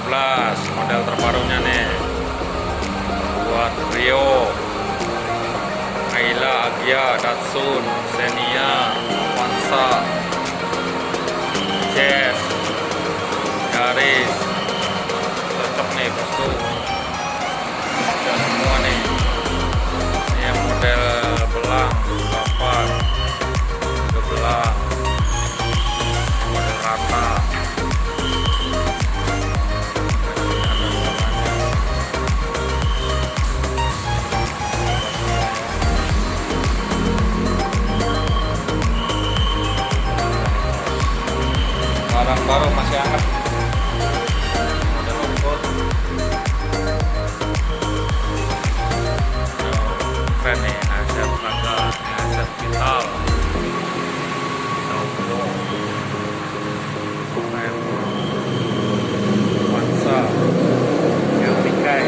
15 model terbarunya nih buat Rio, Ayla, Agya, Datsun, Xenia, Avanza, Jazz, Yaris, cocok nih bosku, bisa semua nih. Ini yang model belang, papan, belang, model rata. Barang baru masih hangat. Model off-road. Keren nih, aset naga, aset vital. Taupo. Keren. Avanza. Yang Mikai.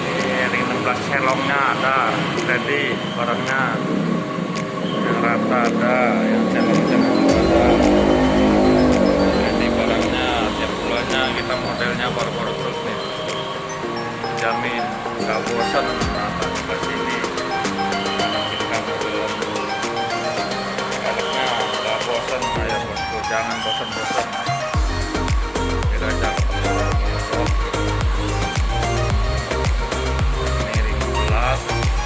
Ini ring 16 helongnya ada, ready barangnya. Yang rata ada, yang celong-celong ada. Kita modelnya baru-baru terus nih, jamin nggak bosan nonton ke sini. Kita model velgnya nggak bosan ya bosku, jangan bosan-bosan. Kita cari motor ini ring 16.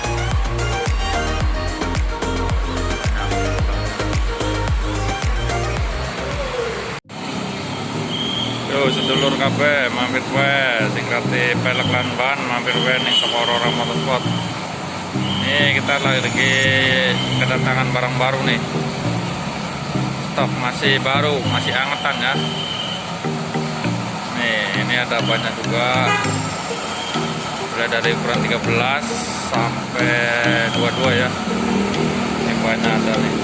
Yo sedulur kabeh mampir wae sing ngerti pelek lan ban mampir wae ning toko Aurora Motorsport. Ini kita lagi kedatangan barang baru nih. Stok masih baru, masih angetan ya. Nih, ini ada banyak juga. Mulai dari ukuran 13 sampai 22 ya. Ini banyak ada nih.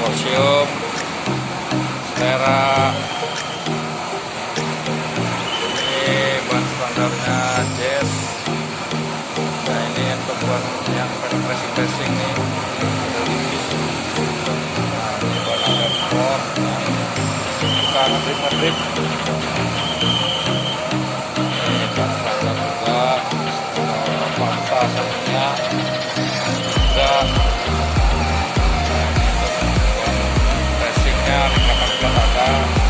Posium, Stera, ini ban standarnya Jazz. Nah ini untuk ban yang racing nih, ada Lipis. Nah ini ban ada sport, suka ngedrip. Ini ban standar juga, Avanza satunya, juga. Ring 18 ada.